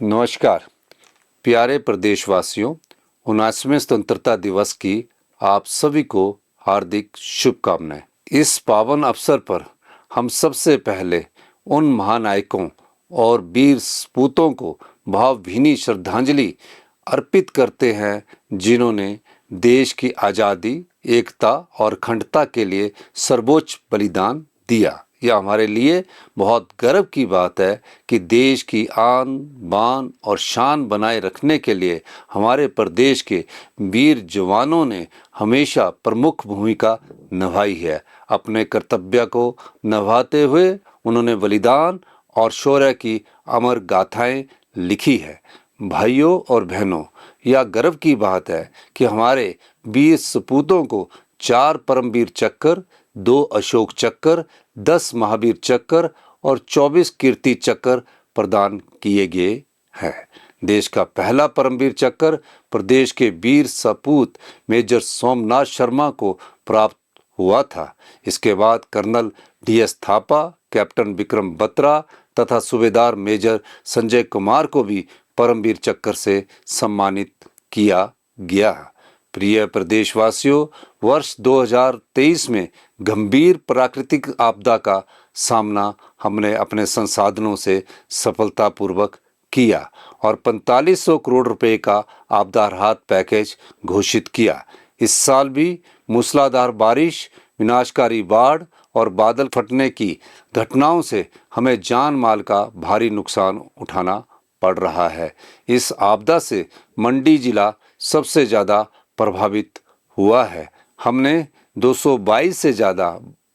नमस्कार प्यारे प्रदेशवासियों, 79वें स्वतंत्रता दिवस की आप सभी को हार्दिक शुभकामनाएं। इस पावन अवसर पर हम सबसे पहले उन महानायकों और वीर सपूतों को भावभीनी श्रद्धांजलि अर्पित करते हैं जिन्होंने देश की आज़ादी, एकता और अखंडता के लिए सर्वोच्च बलिदान दिया। यह हमारे लिए बहुत गर्व की बात है कि देश की आन बान और शान बनाए रखने के लिए हमारे प्रदेश के वीर जवानों ने हमेशा प्रमुख भूमिका निभाई है। अपने कर्तव्य को निभाते हुए उन्होंने बलिदान और शौर्य की अमर गाथाएं लिखी है। भाइयों और बहनों, यह गर्व की बात है कि हमारे वीर सपूतों को 4 परमवीर चक्र, 2 अशोक चक्र, 10 महावीर चक्र और 24 कीर्ति चक्र प्रदान किए गए हैं। देश का पहला परमवीर चक्र प्रदेश के वीर सपूत मेजर सोमनाथ शर्मा को प्राप्त हुआ था। इसके बाद colonel DS Thapa, captain Vikram Batra तथा सूबेदार मेजर संजय कुमार को भी परमवीर चक्र से सम्मानित किया गया। प्रिय प्रदेशवासियों, वर्ष 2023 में गंभीर प्राकृतिक आपदा का सामना हमने अपने संसाधनों से सफलतापूर्वक किया और 4500 करोड़ रुपए का आपदा राहत पैकेज घोषित किया। इस साल भी मूसलाधार बारिश, विनाशकारी बाढ़ और बादल फटने की घटनाओं से हमें जान माल का भारी नुकसान उठाना पड़ रहा है। इस आपदा से मंडी जिला सबसे ज़्यादा प्रभावित हुआ है। हमने 222 से ज़्यादा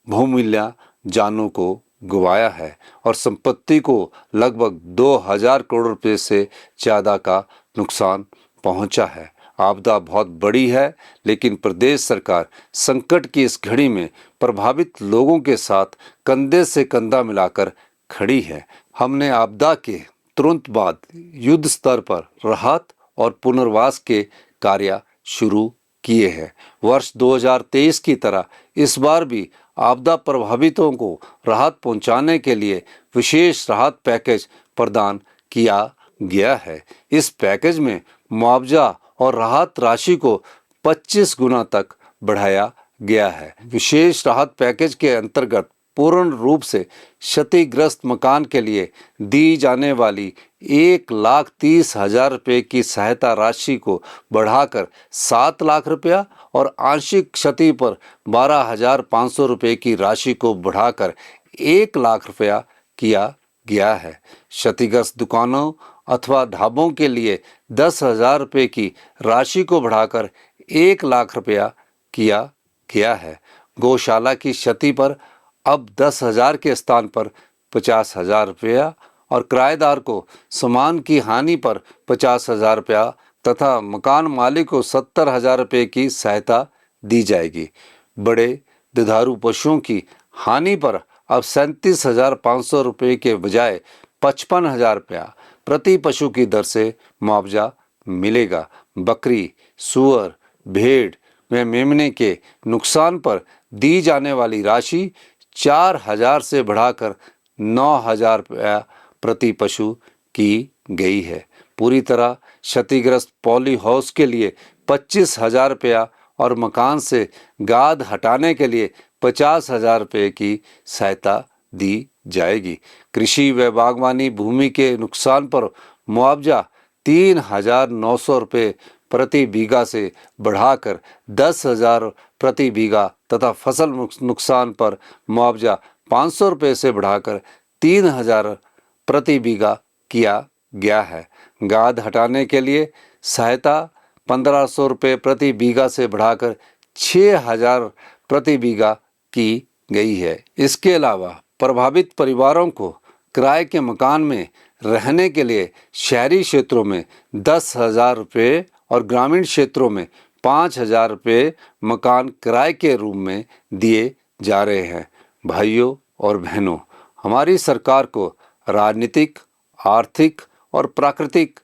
बहुमूल्य जानों को गंवाया है और संपत्ति को लगभग 2000 करोड़ रुपए से ज़्यादा का नुकसान पहुंचा है। आपदा बहुत बड़ी है, लेकिन प्रदेश सरकार संकट की इस घड़ी में प्रभावित लोगों के साथ कंधे से कंधा मिलाकर खड़ी है। हमने आपदा के तुरंत बाद युद्ध स्तर पर राहत और पुनर्वास के कार्य शुरू किए हैं। वर्ष 2023 की तरह इस बार भी आपदा प्रभावितों को राहत पहुंचाने के लिए विशेष राहत पैकेज प्रदान किया गया है। इस पैकेज में मुआवजा और राहत राशि को 25 गुना तक बढ़ाया गया है। विशेष राहत पैकेज के अंतर्गत पूर्ण रूप से क्षतिग्रस्त मकान के लिए दी जाने वाली 1,30,000 रुपये की सहायता राशि को बढ़ाकर 7 लाख रुपया और आंशिक क्षति पर 12,500 रुपये की राशि को बढ़ाकर 1 लाख रुपया किया गया है। क्षतिग्रस्त दुकानों अथवा ढाबों के लिए 10,000 रुपये की राशि को बढ़ाकर 1 लाख रुपया किया गया है। गौशाला की क्षति पर अब 10,000 के स्थान पर 50,000 रुपया और किराएदार को सामान की हानि पर 50,000 रुपया तथा मकान मालिक को 70,000 रुपये की सहायता दी जाएगी। बड़े दुधारू पशुओं की हानि पर अब 37,500 रुपये के बजाय 55,000 रुपया प्रति पशु की दर से मुआवजा मिलेगा। बकरी, सूअर, भेड़ व मेमने के नुकसान पर दी जाने वाली राशि 4,000 से बढ़ाकर 9,000 रुपया प्रति पशु की गई है। पूरी तरह क्षतिग्रस्त पॉली हाउस के लिए 25,000 रुपया और मकान से गाद हटाने के लिए 50,000 रुपये की सहायता दी जाएगी। कृषि व बागवानी भूमि के नुकसान पर मुआवजा 3,900 रुपये प्रति बीघा से बढ़ाकर 10,000 प्रति बीघा तथा फसल नुकसान पर मुआवजा 500 रुपये से बढ़ाकर 3,000 प्रति बीघा किया गया है। गाद हटाने के लिए सहायता 1,500 रुपये प्रति बीघा से बढ़ाकर 6,000 प्रति बीघा की गई है। इसके अलावा प्रभावित परिवारों को किराए के मकान में रहने के लिए शहरी क्षेत्रों में 10,000 रुपये और ग्रामीण क्षेत्रों में 5,000 रुपये मकान किराए के रूप में दिए जा रहे हैं। भाइयों और बहनों, हमारी सरकार को राजनीतिक, आर्थिक और प्राकृतिक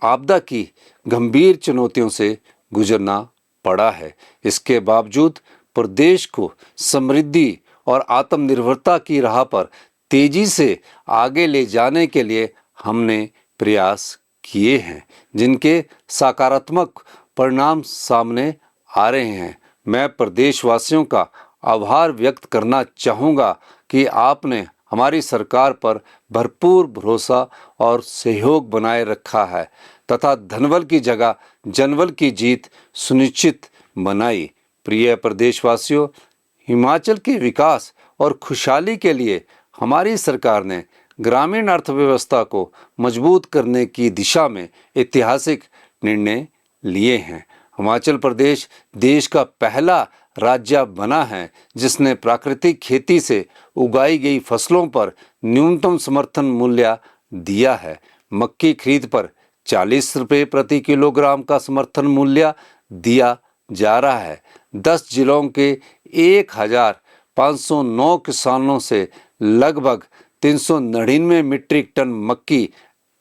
आपदा की गंभीर चुनौतियों से गुजरना पड़ा है। इसके बावजूद प्रदेश को समृद्धि और आत्मनिर्भरता की राह पर तेजी से आगे ले जाने के लिए हमने प्रयास किए हैं, जिनके सकारात्मक परिणाम सामने आ रहे हैं। मैं प्रदेशवासियों का आभार व्यक्त करना चाहूँगा कि आपने हमारी सरकार पर भरपूर भरोसा और सहयोग बनाए रखा है तथा धनबल की जगह जनबल की जीत सुनिश्चित बनाई। प्रिय प्रदेशवासियों, हिमाचल के विकास और खुशहाली के लिए हमारी सरकार ने ग्रामीण अर्थव्यवस्था को मजबूत करने की दिशा में ऐतिहासिक निर्णय लिए हैं। हिमाचल प्रदेश देश का पहला राज्य बना है जिसने प्राकृतिक खेती से उगाई गई फसलों पर न्यूनतम समर्थन मूल्य दिया है। मक्की खरीद पर 40 रुपये प्रति किलोग्राम का समर्थन मूल्य दिया जा रहा है। 10 जिलों के 1509 किसानों से लगभग 399 मीट्रिक टन मक्की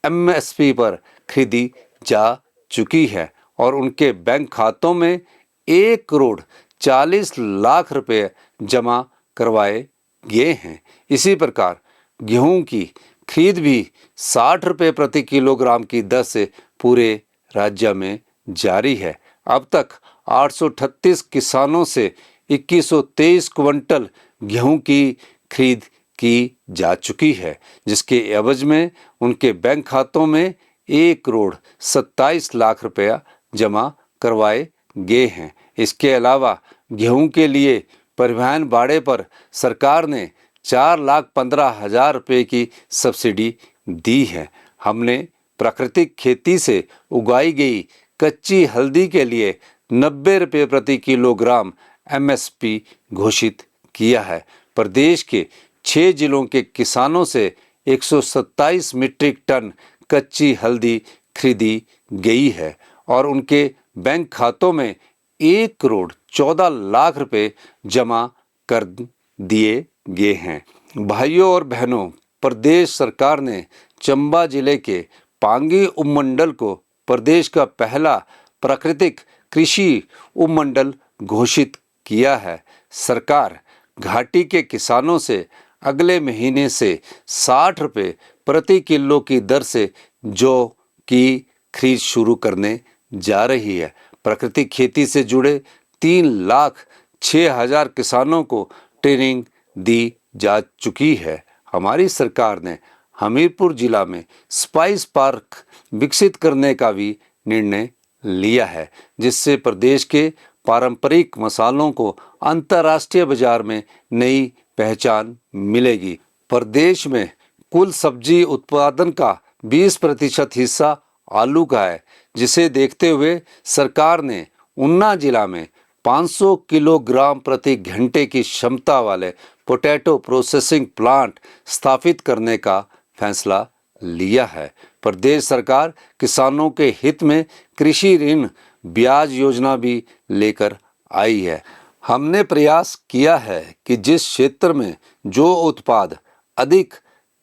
एमएसपी पर खरीदी जा चुकी है और उनके बैंक खातों में 1,40,00,000 रुपये जमा करवाए गए हैं। इसी प्रकार गेहूं की खरीद भी 60 रुपये प्रति किलोग्राम की दर से पूरे राज्य में जारी है। अब तक 838 किसानों से 2123 क्विंटल गेहूं की खरीद की जा चुकी है, जिसके एवज में उनके बैंक खातों में 1,27,00,000 रुपया जमा करवाए गए हैं। इसके अलावा गेहूं के लिए परिवहन भाड़े पर सरकार ने 4,15,000 रुपये की सब्सिडी दी है। हमने प्राकृतिक खेती से उगाई गई कच्ची हल्दी के लिए 90 रुपये प्रति किलोग्राम एमएसपी घोषित किया है। प्रदेश के 6 जिलों के किसानों से 127 मीट्रिक टन कच्ची हल्दी खरीदी गई है और उनके बैंक खातों में 1,14,00,000 रुपये जमा कर दिए गए हैं। भाइयों और बहनों, प्रदेश सरकार ने चंबा जिले के पांगी उपमंडल को प्रदेश का पहला प्राकृतिक कृषि उपमंडल घोषित किया है। सरकार घाटी के किसानों से अगले महीने से 60 रुपये प्रति किलो की दर से जौ की खरीद शुरू करने जा रही है। प्राकृतिक खेती से जुड़े 3,06,000 किसानों को ट्रेनिंग दी जा चुकी है। हमारी सरकार ने हमीरपुर जिला में स्पाइस पार्क विकसित करने का भी निर्णय लिया है, जिससे प्रदेश के पारंपरिक मसालों को अंतर्राष्ट्रीय बाजार में नई पहचान मिलेगी। प्रदेश में कुल सब्जी उत्पादन का 20% हिस्सा आलू का है, जिसे देखते हुए सरकार ने ऊना जिला में 500 किलोग्राम प्रति घंटे की क्षमता वाले पोटैटो प्रोसेसिंग प्लांट स्थापित करने का फैसला लिया है। प्रदेश सरकार किसानों के हित में कृषि ऋण ब्याज योजना भी लेकर आई है। हमने प्रयास किया है कि जिस क्षेत्र में जो उत्पाद अधिक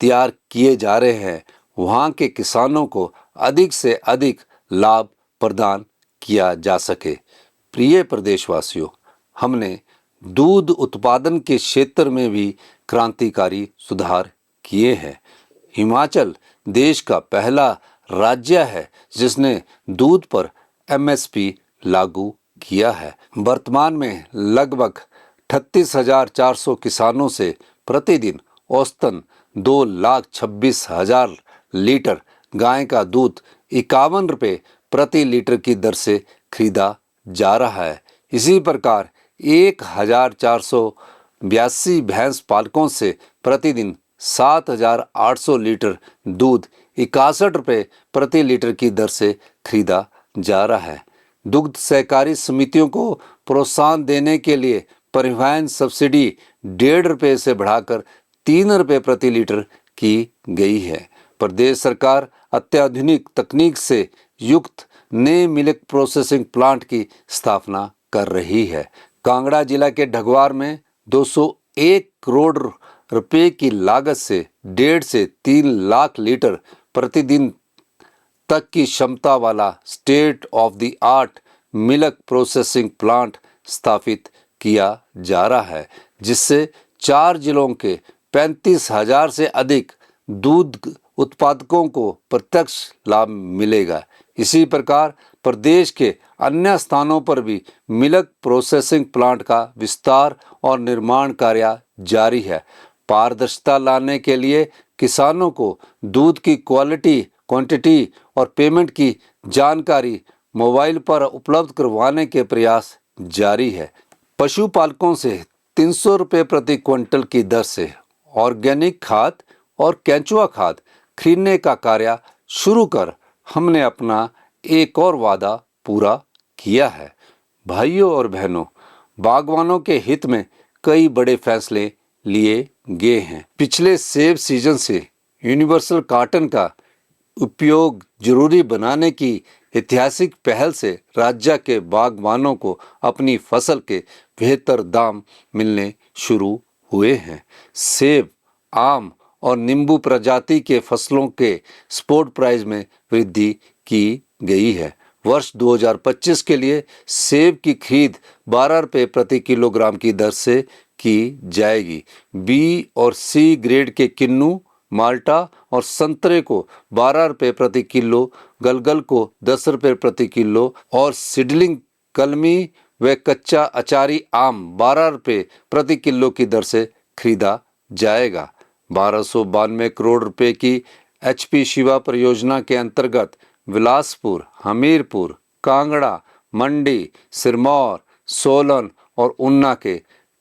तैयार किए जा रहे हैं वहाँ के किसानों को अधिक से अधिक लाभ प्रदान किया जा सके। प्रिय प्रदेशवासियों, हमने दूध उत्पादन के क्षेत्र में भी क्रांतिकारी सुधार किए हैं। हिमाचल देश का पहला राज्य है जिसने दूध पर एमएसपी लागू किया है। वर्तमान में लगभग 38,400 किसानों से प्रतिदिन औसतन 2,26,000 लीटर गाय का दूध 51 रुपये प्रति लीटर की दर से खरीदा जा रहा है। इसी प्रकार 1,482 भैंस पालकों से प्रतिदिन 7,800 लीटर दूध 61 रुपये प्रति लीटर की दर से खरीदा जा रहा है। दुग्ध सहकारी समितियों को प्रोत्साहन देने के लिए परिवहन सब्सिडी 1.5 रुपये से बढ़ाकर 3 रुपये प्रति लीटर की गई है। प्रदेश सरकार अत्याधुनिक तकनीक से युक्त नए मिल्क प्रोसेसिंग प्लांट की स्थापना कर रही है। कांगड़ा जिला के ढगवार में 201 करोड़ रुपए की लागत से 1.5 से 3 लाख लीटर प्रतिदिन तक की क्षमता वाला state of the art milk processing plant स्थापित किया जा रहा है, जिससे 4 जिलों के 35,000 से अधिक दूध उत्पादकों को प्रत्यक्ष लाभ मिलेगा। इसी प्रकार प्रदेश के अन्य स्थानों पर भी मिल्क प्रोसेसिंग प्लांट का विस्तार और निर्माण कार्य जारी है। पारदर्शिता लाने के लिए किसानों को दूध की क्वालिटी, क्वांटिटी और पेमेंट की जानकारी मोबाइल पर उपलब्ध करवाने के प्रयास जारी है। पशुपालकों से 300 रुपये प्रति क्विंटल की दर से ऑर्गेनिक खाद और केंचुआ खाद खरीदने का कार्य शुरू कर हमने अपना एक और वादा पूरा किया है। भाइयों और बहनों, बागवानों के हित में कई बड़े फैसले लिए गए हैं। पिछले सेब सीजन से यूनिवर्सल कार्टन का उपयोग जरूरी बनाने की ऐतिहासिक पहल से राज्य के बागवानों को अपनी फसल के बेहतर दाम मिलने शुरू हुए हैं। सेब, आम और नींबू प्रजाति के फसलों के स्पॉट प्राइस में वृद्धि की गई है। वर्ष 2025 के लिए सेब की खरीद 12 रुपये प्रति किलोग्राम की दर से की जाएगी। बी और सी ग्रेड के किन्नू, माल्टा और संतरे को 12 रुपये प्रति किलो, गलगल को 10 रुपये प्रति किलो और सिडलिंग, कलमी व कच्चा अचारी आम 12 रुपये प्रति किलो की दर से खरीदा जाएगा। 1292 करोड़ रुपए की HP शिवा परियोजना के अंतर्गत बिलासपुर, हमीरपुर, कांगड़ा, मंडी, सिरमौर, सोलन और ऊना के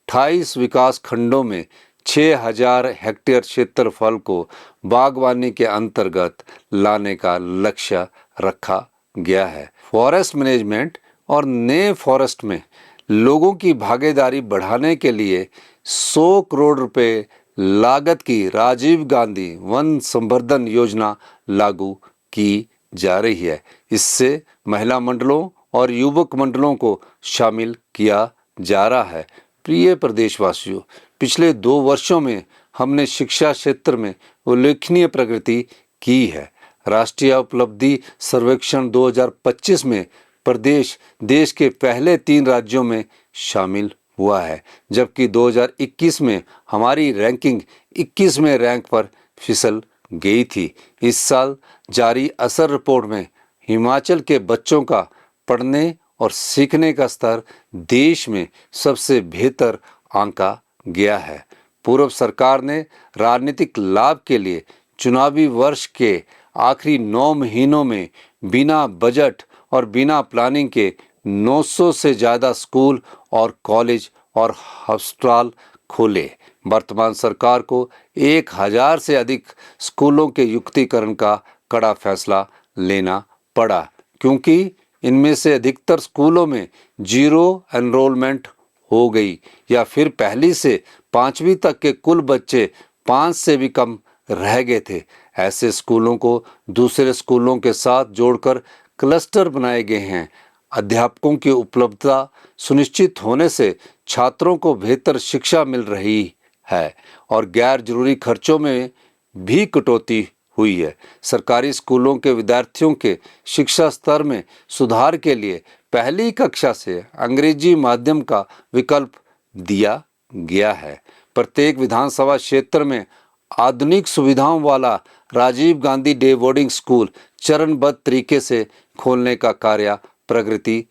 28 विकास खंडों में 6000 हेक्टेयर क्षेत्रफल को बागवानी के अंतर्गत लाने का लक्ष्य रखा गया है। फॉरेस्ट मैनेजमेंट और नए फॉरेस्ट में लोगों की भागीदारी बढ़ाने के लिए 100 करोड़ रुपए लागत की राजीव गांधी वन संवर्धन योजना लागू की जा रही है। इससे महिला मंडलों और युवक मंडलों को शामिल किया जा रहा है। प्रिय प्रदेशवासियों, पिछले 2 वर्षों में हमने शिक्षा क्षेत्र में उल्लेखनीय प्रगति की है। राष्ट्रीय उपलब्धि सर्वेक्षण 2025 में प्रदेश देश के पहले 3 राज्यों में शामिल हुआ है, जबकि 2021 में हमारी रैंकिंग 21वें रैंक पर फिसल गई थी। इस साल जारी असर रिपोर्ट में हिमाचल के बच्चों का पढ़ने और सीखने का स्तर देश में सबसे बेहतर आंका गया है। पूर्व सरकार ने राजनीतिक लाभ के लिए चुनावी वर्ष के आखिरी 9 महीनों में बिना बजट और बिना प्लानिंग के 900 से ज़्यादा स्कूल और कॉलेज और अस्पताल खोले। वर्तमान सरकार को 1000 से अधिक स्कूलों के युक्तिकरण का कड़ा फैसला लेना पड़ा, क्योंकि इनमें से अधिकतर स्कूलों में जीरो एनरोलमेंट हो गई या फिर पहली से 5वीं तक के कुल बच्चे 5 से भी कम रह गए थे। ऐसे स्कूलों को दूसरे स्कूलों के साथ जोड़कर क्लस्टर बनाए गए हैं। अध्यापकों की उपलब्धता सुनिश्चित होने से छात्रों को बेहतर शिक्षा मिल रही है और गैर जरूरी खर्चों में भी कटौती हुई है। सरकारी स्कूलों के विद्यार्थियों के शिक्षा स्तर में सुधार के लिए पहली कक्षा से अंग्रेजी माध्यम का विकल्प दिया गया है। प्रत्येक विधानसभा क्षेत्र में आधुनिक सुविधाओं वाला Rajiv Gandhi day boarding school चरणबद्ध तरीके से खोलने का कार्य प्रगति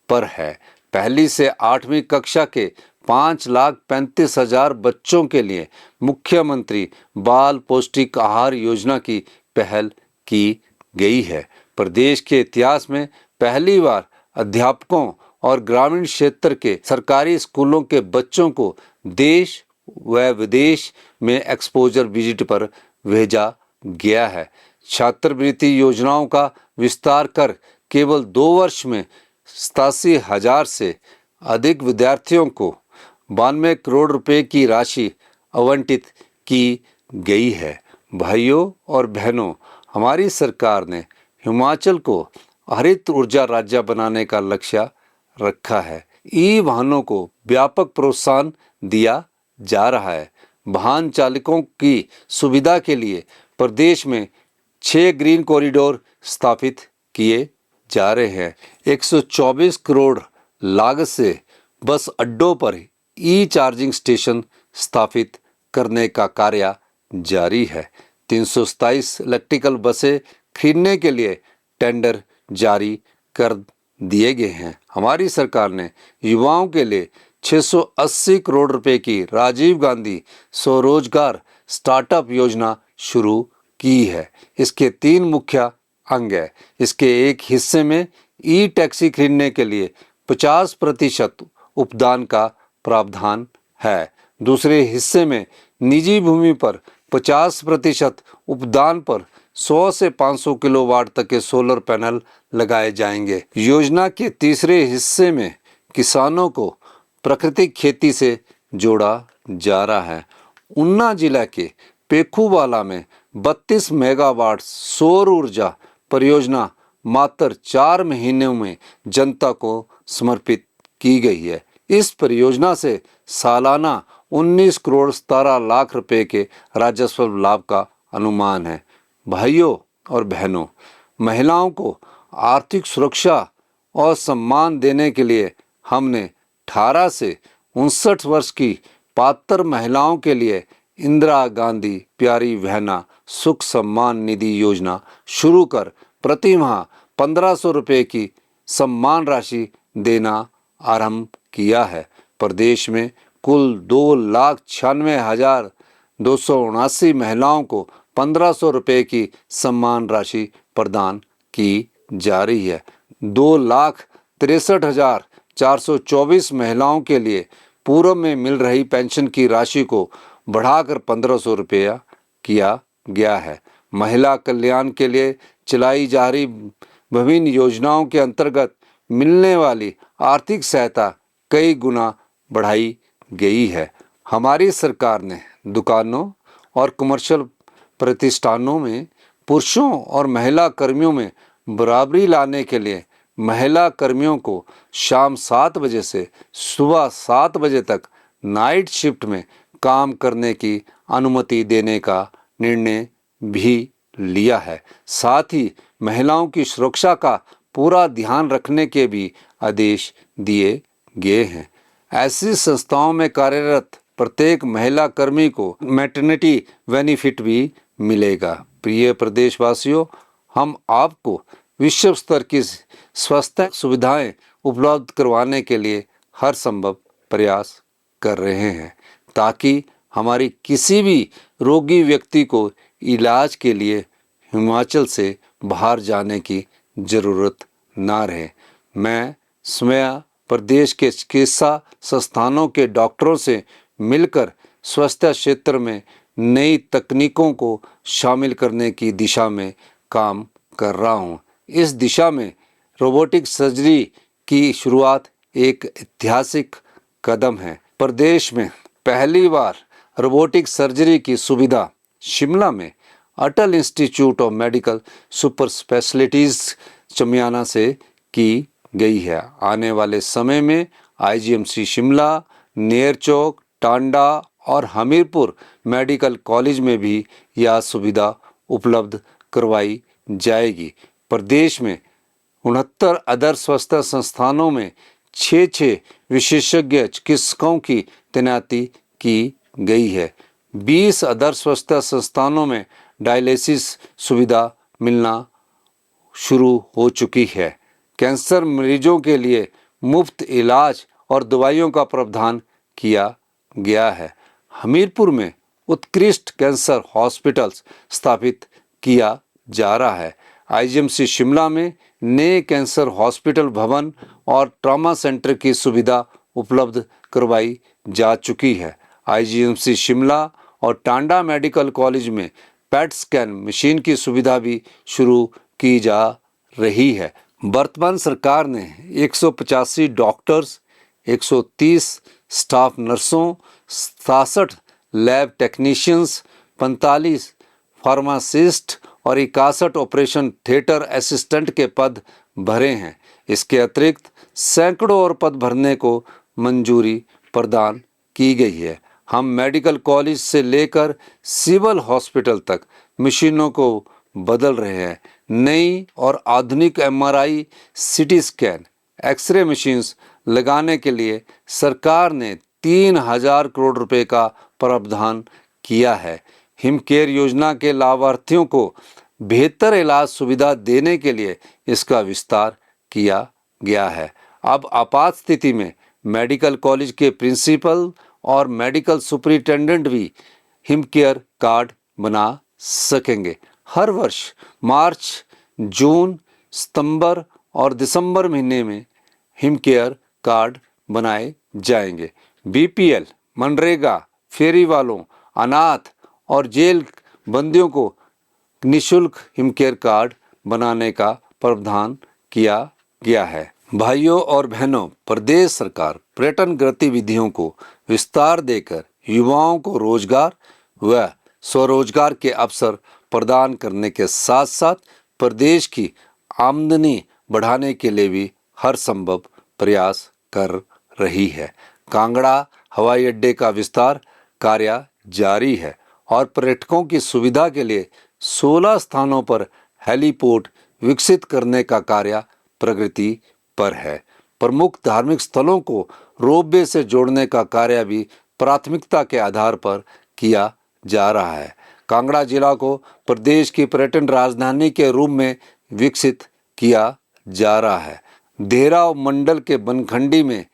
पर है। पहली से 8वीं कक्षा के 5,35,000 बच्चों के लिए मुख्यमंत्री बाल पौष्टिक आहार योजना की पहल की गई है। प्रदेश के इतिहास में पहली बार अध्यापकों और ग्रामीण क्षेत्र के सरकारी स्कूलों के बच्चों को देश व विदेश में एक्सपोजर विजिट पर भेजा गया है। छात्रवृत्ति योजनाओं का विस्तार कर केवल 2 वर्ष में 87,000 से अधिक विद्यार्थियों को 92 करोड़ रुपए की राशि आवंटित की गई है। भाइयों और बहनों, हमारी सरकार ने हिमाचल को हरित ऊर्जा राज्य बनाने का लक्ष्य रखा है। ई वाहनों को व्यापक प्रोत्साहन दिया जा रहा है। वाहन चालकों की सुविधा के लिए प्रदेश में 6 ग्रीन कॉरिडोर स्थापित किए जा रहे हैं। 124 करोड़ लागत से बस अड्डों पर ई चार्जिंग स्टेशन स्थापित करने का कार्य जारी है। 327 इलेक्ट्रिकल बसें खरीदने के लिए टेंडर जारी कर दिए गए हैं। हमारी सरकार ने युवाओं के लिए 680 करोड़ रुपए की राजीव गांधी स्वरोजगार स्टार्टअप योजना शुरू की है। इसके 3 मुख्य अंग है। इसके एक हिस्से में ई टैक्सी खरीदने के लिए 50% उपदान का प्रावधान है। दूसरे हिस्से में निजी भूमि पर 50% उपदान पर 100 से 500 किलोवाट तक के सोलर पैनल लगाए जाएंगे। योजना के तीसरे हिस्से में किसानों को प्राकृतिक खेती से जोड़ा जा रहा है। ऊना जिला के पेखूवाला में 32 मेगावाट सौर ऊर्जा परियोजना मात्र 4 महीनों में जनता को समर्पित की गई है। इस परियोजना से सालाना 19 करोड़ 17 लाख रुपए के राजस्व लाभ का अनुमान है। भाइयों और बहनों, महिलाओं को आर्थिक सुरक्षा और सम्मान देने के लिए हमने 18 से 59 वर्ष की पात्र महिलाओं के लिए इंदिरा गांधी प्यारी बहना सुख सम्मान निधि योजना शुरू कर प्रति माह 1500 रुपये की सम्मान राशि देना आरंभ किया है। प्रदेश में कुल 2,96,279 महिलाओं को 1500 रुपये की सम्मान राशि प्रदान की जा रही है। 2,63,424 महिलाओं के लिए पूर्व में मिल रही पेंशन की राशि को बढ़ाकर 1500 रुपया किया गया है। महिला कल्याण के लिए चलाई जा रही विभिन्न योजनाओं के अंतर्गत मिलने वाली आर्थिक सहायता कई गुना बढ़ाई गई है। हमारी सरकार ने दुकानों और कमर्शियल प्रतिष्ठानों में पुरुषों और महिला कर्मियों में बराबरी लाने के लिए महिला कर्मियों को शाम 7 बजे से सुबह 7 बजे तक नाइट शिफ्ट में काम करने की अनुमति देने का निर्णय भी लिया है। साथ ही महिलाओं की सुरक्षा का पूरा ध्यान रखने के भी आदेश दिए गए हैं। ऐसी संस्थाओं में कार्यरत प्रत्येक महिला कर्मी को मैटरनिटी बेनिफिट भी मिलेगा। प्रिय प्रदेशवासियों, हम आपको विश्व स्तर की स्वास्थ्य सुविधाएं उपलब्ध करवाने के लिए हर संभव प्रयास कर रहे हैं ताकि हमारी किसी भी रोगी व्यक्ति को इलाज के लिए हिमाचल से बाहर जाने की ज़रूरत ना रहे। मैं स्वयं प्रदेश के चिकित्सा संस्थानों के डॉक्टरों से मिलकर स्वास्थ्य क्षेत्र में नई तकनीकों को शामिल करने की दिशा में काम कर रहा हूँ। इस दिशा में रोबोटिक सर्जरी की शुरुआत एक ऐतिहासिक कदम है। प्रदेश में पहली बार रोबोटिक सर्जरी की सुविधा शिमला में Atal institute of medical super specialities Chamiyana से की गई है। आने वाले समय में आईजीएमसी शिमला, नेरचौक, टांडा और हमीरपुर मेडिकल कॉलेज में भी यह सुविधा उपलब्ध करवाई जाएगी। प्रदेश में 69 आदर्श स्वास्थ्य संस्थानों में 6 विशेषज्ञ चिकित्सकों की तैनाती की गई है। 20 आदर्श स्वास्थ्य संस्थानों में डायलिसिस सुविधा मिलना शुरू हो चुकी है। कैंसर मरीजों के लिए मुफ्त इलाज और दवाइयों का प्रावधान किया गया है। हमीरपुर में उत्कृष्ट कैंसर हॉस्पिटल्स स्थापित किया जा रहा है। आईजीएमसी शिमला में नए कैंसर हॉस्पिटल भवन और ट्रॉमा सेंटर की सुविधा उपलब्ध करवाई जा चुकी है। आईजीएमसी शिमला और टांडा मेडिकल कॉलेज में पेट स्कैन मशीन की सुविधा भी शुरू की जा रही है। वर्तमान सरकार ने 185 डॉक्टर्स, 130 स्टाफ नर्सों, 67 लैब टेक्नीशियंस, 45 फार्मासिस्ट और 61 ऑपरेशन थिएटर असिस्टेंट के पद भरे हैं। इसके अतिरिक्त सैकड़ों और पद भरने को मंजूरी प्रदान की गई है। हम मेडिकल कॉलेज से लेकर सिविल हॉस्पिटल तक मशीनों को बदल रहे हैं। नई और आधुनिक MRI, CT scan, x ray machines लगाने के लिए सरकार ने 3000 करोड़ रुपए का प्रावधान किया है। हिमकेयर योजना के लाभार्थियों को बेहतर इलाज सुविधा देने के लिए इसका विस्तार किया गया है। अब आपात स्थिति में मेडिकल कॉलेज के प्रिंसिपल और मेडिकल सुपरिटेंडेंट भी हिमकेयर कार्ड बना सकेंगे। हर वर्ष मार्च, जून, सितंबर और दिसंबर महीने में हिमकेयर कार्ड बनाए जाएंगे। बीपीएल, मनरेगा, फेरी वालों, अनाथ और जेल बंदियों को निःशुल्क हिमकेयर कार्ड बनाने का प्रावधान किया गया है। भाइयों और बहनों, प्रदेश सरकार पर्यटन गतिविधियों को विस्तार देकर युवाओं को रोजगार व स्वरोजगार के अवसर प्रदान करने के साथ साथ प्रदेश की आमदनी बढ़ाने के लिए भी हर संभव प्रयास कर रही है। कांगड़ा हवाई अड्डे का विस्तार कार्य जारी है और पर्यटकों की सुविधा के लिए 16 स्थानों पर हेलीपोर्ट विकसित करने का कार्य प्रगति पर है। प्रमुख धार्मिक स्थलों को रोपवे से जोड़ने का कार्य भी प्राथमिकता के आधार पर किया जा रहा है। कांगड़ा जिला को प्रदेश की पर्यटन राजधानी के रूप में विकसित किया जा रहा है। देहरा मंडल के बनखंडी में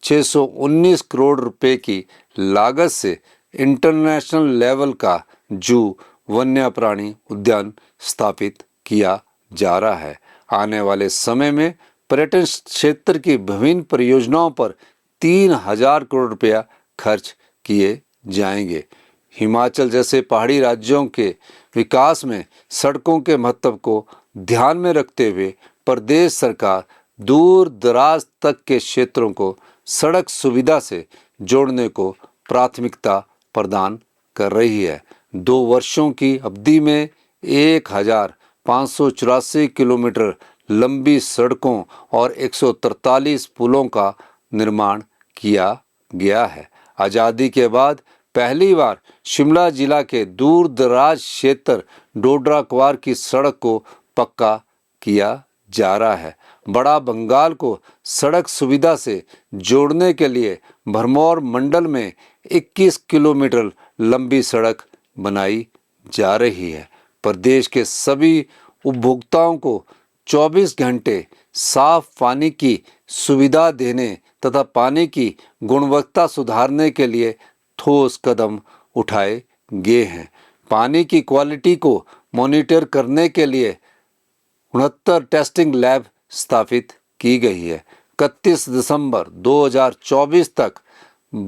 619 करोड़ रुपए की लागत से इंटरनेशनल लेवल का जू वन्य प्राणी उद्यान स्थापित किया जा रहा है। आने वाले समय में पर्यटन क्षेत्र की विभिन्न परियोजनाओं पर 3000 करोड़ रुपया खर्च किए जाएंगे। हिमाचल जैसे पहाड़ी राज्यों के विकास में सड़कों के महत्व को ध्यान में रखते हुए प्रदेश सरकार दूर दराज तक के क्षेत्रों को सड़क सुविधा से जोड़ने को प्राथमिकता प्रदान कर रही है। 2 वर्षों की अवधि में 1584 किलोमीटर लंबी सड़कों और 143 पुलों का निर्माण किया गया है। आज़ादी के बाद पहली बार शिमला जिला के दूर दराज क्षेत्र डोडरा क्वार की सड़क को पक्का किया जा रहा है। बड़ा बंगाल को सड़क सुविधा से जोड़ने के लिए भरमौर मंडल में 21 किलोमीटर लंबी सड़क बनाई जा रही है। प्रदेश के सभी उपभोक्ताओं को 24 घंटे साफ पानी की सुविधा देने तथा पानी की गुणवत्ता सुधारने के लिए ठोस कदम उठाए गए हैं। पानी की क्वालिटी को मॉनिटर करने के लिए 69 टेस्टिंग लैब स्थापित की गई है। 31 दिसंबर 2024 तक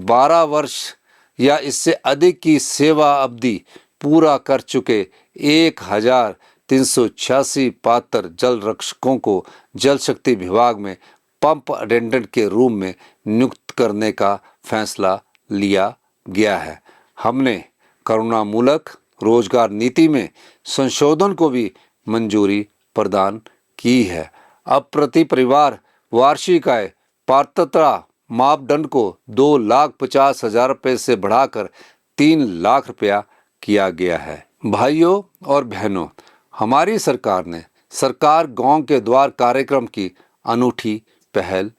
12 वर्ष या इससे अधिक की सेवा अवधि पूरा कर चुके 1386 पात्र जल रक्षकों को जल शक्ति विभाग में पंप अटेंडेंट के रूप में नियुक्त करने का फैसला लिया गया है। हमने करुणामूलक रोजगार नीति में संशोधन को भी मंजूरी प्रदान की है। अब प्रति परिवार वार्षिक आय पात्रता मापदंड को 2,50,000 रुपये से बढ़ाकर 3 लाख रुपया किया गया है। भाइयों और बहनों, हमारी सरकार ने सरकार गांव के द्वार कार्यक्रम की अनूठी पहल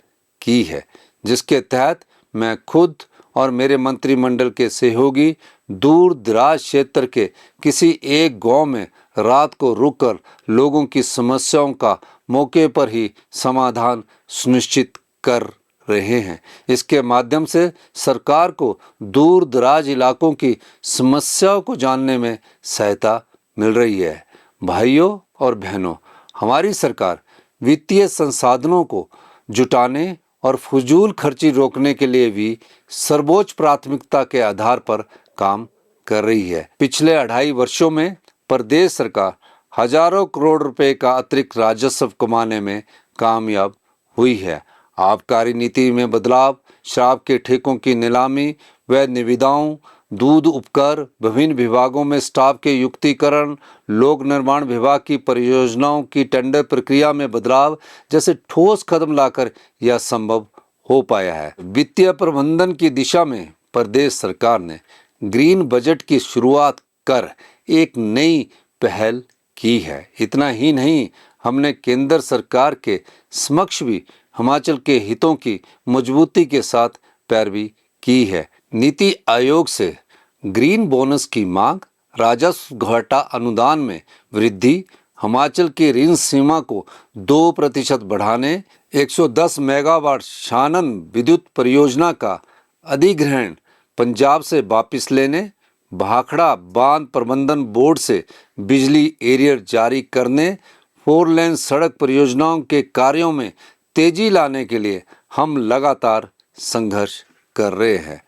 की है, जिसके तहत मैं खुद और मेरे मंत्रिमंडल के सहयोगी दूर दराज क्षेत्र के किसी एक गांव में रात को रुककर लोगों की समस्याओं का मौके पर ही समाधान सुनिश्चित कर रहे हैं। इसके माध्यम से सरकार को दूर दराज इलाकों की समस्याओं को जानने में सहायता मिल रही है। भाइयों और बहनों, हमारी सरकार वित्तीय संसाधनों को जुटाने और फजूल खर्ची रोकने के लिए भी सर्वोच्च प्राथमिकता के आधार पर काम कर रही है। पिछले 2.5 वर्षों में प्रदेश सरकार हजारों करोड़ रुपए का अतिरिक्त राजस्व कमाने में कामयाब हुई है। आबकारी नीति में बदलाव, शराब के ठेकों की नीलामी व निविदाओं, दूध उपकर, विभिन्न विभागों में स्टाफ के युक्तिकरण, लोक निर्माण विभाग की परियोजनाओं की टेंडर प्रक्रिया में बदलाव जैसे ठोस कदम लाकर यह संभव हो पाया है। वित्तीय प्रबंधन की दिशा में प्रदेश सरकार ने ग्रीन बजट की शुरुआत कर एक नई पहल की है। इतना ही नहीं, हमने केंद्र सरकार के समक्ष भी हिमाचल के हितों की मजबूती के साथ पैरवी की है। नीति आयोग से ग्रीन बोनस की मांग राजस्व घाटा अनुदान में वृद्धि, हिमाचल की ऋण सीमा को 2% बढ़ाने, 110 मेगावाट शानन विद्युत परियोजना का अधिग्रहण पंजाब से वापस लेने, भाखड़ा बांध प्रबंधन बोर्ड से बिजली एरियर जारी करने, 4 लेन सड़क परियोजनाओं के कार्यों में तेजी लाने के लिए हम लगातार संघर्ष कर रहे हैं।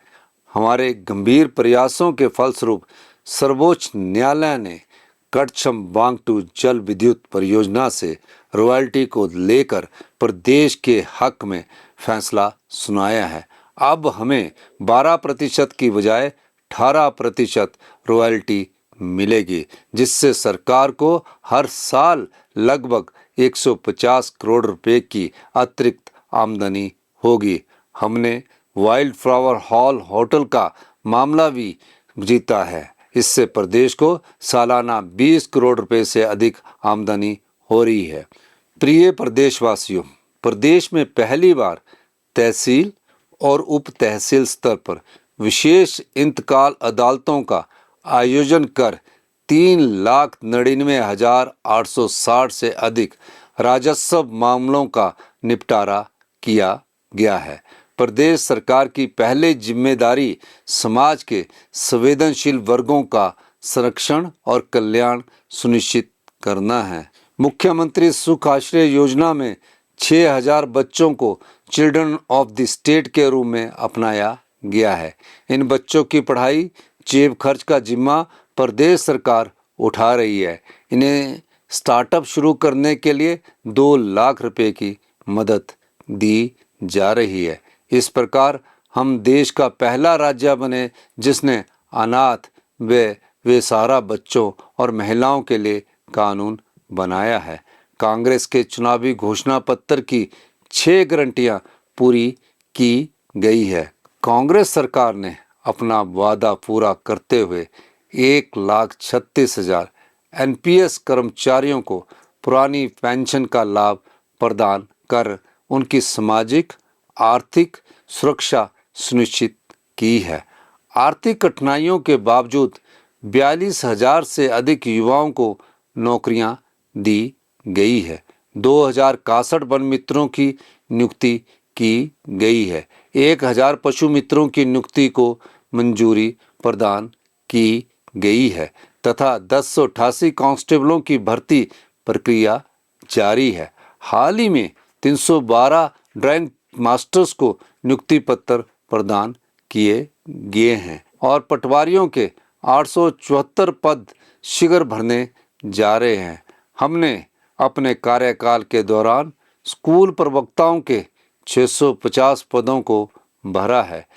हमारे गंभीर प्रयासों के फलस्वरूप सर्वोच्च न्यायालय ने कड़छम वांगटू जल विद्युत परियोजना से रॉयल्टी को लेकर प्रदेश के हक में फैसला सुनाया है। अब हमें 12% की बजाय 18% रॉयल्टी मिलेगी, जिससे सरकार को हर साल लगभग 150 करोड़ रुपए की अतिरिक्त आमदनी होगी। हमने वाइल्ड फ्लावर हॉल होटल का मामला भी जीता है। इससे प्रदेश को सालाना 20 करोड़ रुपए से अधिक आमदनी हो रही है। प्रिय प्रदेशवासियों, प्रदेश में पहली बार तहसील और उप तहसील स्तर पर विशेष इंतकाल अदालतों का आयोजन कर 3,99,860 से अधिक राजस्व मामलों का निपटारा किया गया है। प्रदेश सरकार की पहले जिम्मेदारी समाज के संवेदनशील वर्गों का संरक्षण और कल्याण सुनिश्चित करना है। मुख्यमंत्री सुख आश्रय योजना में 6,000 बच्चों को चिल्ड्रन ऑफ द स्टेट के रूप में अपनाया गया है। इन बच्चों की पढ़ाई जेब खर्च का जिम्मा प्रदेश सरकार उठा रही है। इन्हें स्टार्टअप शुरू करने के लिए 2 लाख रुपए की मदद दी जा रही है। इस प्रकार हम देश का पहला राज्य बने जिसने अनाथ व बेसहारा बच्चों और महिलाओं के लिए कानून बनाया है। कांग्रेस के चुनावी घोषणा पत्र की 6 गारंटियां पूरी की गई है। कांग्रेस सरकार ने अपना वादा पूरा करते हुए 1,36,000 एनपीएस कर्मचारियों को पुरानी पेंशन का लाभ प्रदान कर उनकी सामाजिक आर्थिक सुरक्षा सुनिश्चित की है। आर्थिक कठिनाइयों के बावजूद 42,000 से अधिक युवाओं को नौकरियां दी गई है। 2,061 वन मित्रों की नियुक्ति की गई है। 1,000 पशु मित्रों की नियुक्ति को मंजूरी प्रदान की गई है तथा 1088 कांस्टेबलों की भर्ती प्रक्रिया जारी है। हाल ही में 312 ड्राइंग मास्टर्स को नियुक्ति पत्र प्रदान किए गए हैं और पटवारियों के 874 पद शीघ्र भरने जा रहे हैं। हमने अपने कार्यकाल के दौरान स्कूल प्रवक्ताओं के 650 पदों को भरा है।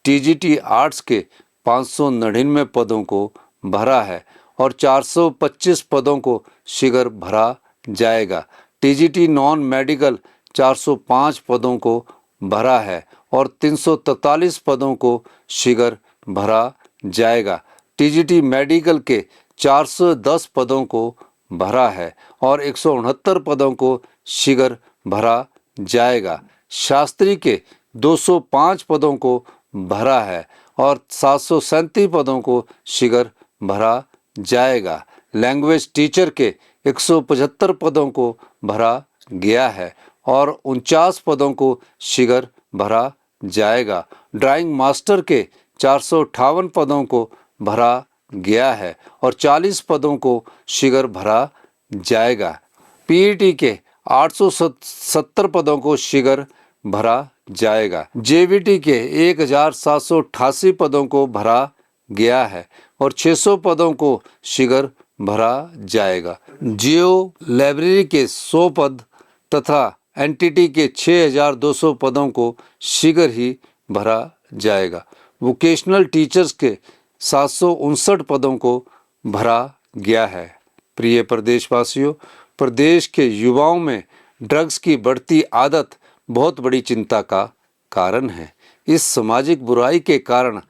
टीजीटी आर्ट्स के 599 पदों को भरा है और 425 पदों को शीघ्र भरा जाएगा। टीजीटी नॉन मेडिकल 405 पदों को भरा है और 343 पदों को शीघ्र भरा जाएगा। टीजीटी मेडिकल के 410 पदों को भरा है और 169 पदों को शीघ्र भरा जाएगा। शास्त्री के 205 पदों को भरा है और 737 पदों को शीघ्र भरा जाएगा। लैंग्वेज टीचर के 175 पदों को भरा गया है और 49 पदों को शीघ्र भरा जाएगा। ड्राइंग मास्टर के 458 पदों को भरा गया है और 40 पदों को शीघ्र भरा जाएगा। पीईटी के 870 पदों को शीघ्र भरा जाएगा। जेवीटी के 1,788 पदों को भरा गया है और 600 पदों को शीघ्र भरा जाएगा। जियो लाइब्रेरी के 100 पद तथा एनटीटी के 6,200 पदों को शीघ्र ही भरा जाएगा। वोकेशनल टीचर्स के 759 पदों को भरा गया है। प्रिय प्रदेशवासियों, प्रदेश के युवाओं में ड्रग्स की बढ़ती आदत बहुत बड़ी चिंता का कारण है। इस सामाजिक बुराई के कारण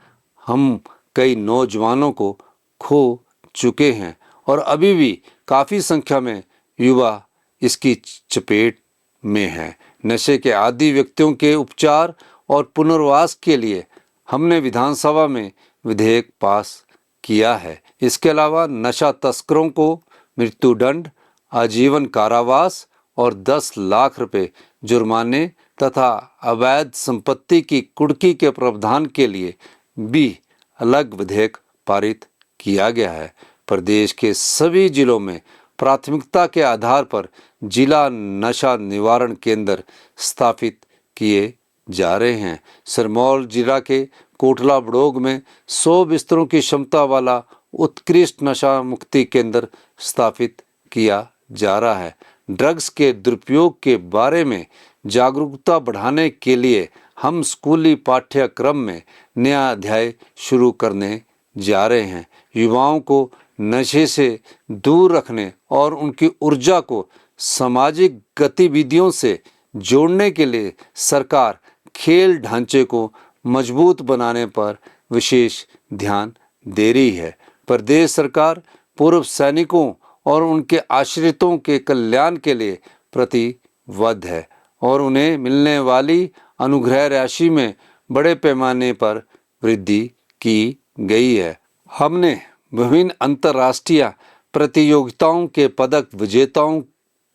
हम कई नौजवानों को खो चुके हैं और अभी भी काफ़ी संख्या में युवा इसकी चपेट में हैं। नशे के आदी व्यक्तियों के उपचार और पुनर्वास के लिए हमने विधानसभा में विधेयक पास किया है। इसके अलावा नशा तस्करों को मृत्युदंड, आजीवन कारावास और 10 लाख रुपए जुर्माने तथा अवैध संपत्ति की कुर्की के प्रावधान के लिए भी अलग विधेयक पारित किया गया है। प्रदेश के सभी जिलों में प्राथमिकता के आधार पर जिला नशा निवारण केंद्र स्थापित किए जा रहे हैं। सिरमौर जिला के कोटला बड़ोग में 100 बिस्तरों की क्षमता वाला उत्कृष्ट नशा मुक्ति केंद्र स्थापित किया जा रहा है। ड्रग्स के दुरुपयोग के बारे में जागरूकता बढ़ाने के लिए हम स्कूली पाठ्यक्रम में नया अध्याय शुरू करने जा रहे हैं। युवाओं को नशे से दूर रखने और उनकी ऊर्जा को सामाजिक गतिविधियों से जोड़ने के लिए सरकार खेल ढांचे को मजबूत बनाने पर विशेष ध्यान दे रही है। प्रदेश सरकार पूर्व सैनिकों और उनके आश्रितों के कल्याण के लिए प्रतिबद्ध है और उन्हें मिलने वाली अनुग्रह राशि में बड़े पैमाने पर वृद्धि की गई है। हमने विभिन्न अंतर्राष्ट्रीय प्रतियोगिताओं के पदक विजेताओं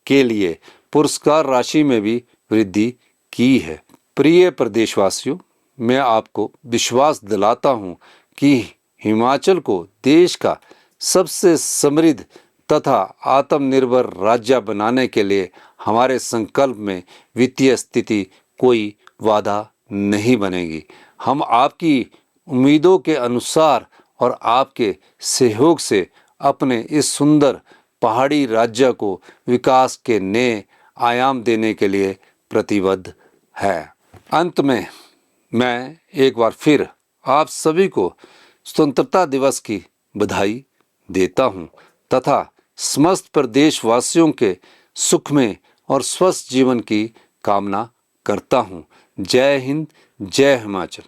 के लिए पुरस्कार राशि में भी वृद्धि की है। प्रिय प्रदेशवासियों, मैं आपको विश्वास दिलाता हूँ कि हिमाचल को देश का सबसे समृद्ध तथा आत्मनिर्भर राज्य बनाने के लिए हमारे संकल्प में वित्तीय स्थिति कोई बाधा नहीं बनेगी। हम आपकी उम्मीदों के अनुसार और आपके सहयोग से अपने इस सुंदर पहाड़ी राज्य को विकास के नए आयाम देने के लिए प्रतिबद्ध है। अंत में मैं एक बार फिर आप सभी को स्वतंत्रता दिवस की बधाई देता हूं तथा समस्त प्रदेशवासियों के सुखमय और स्वस्थ जीवन की कामना करता हूं। जय हिंद, जय हिमाचल।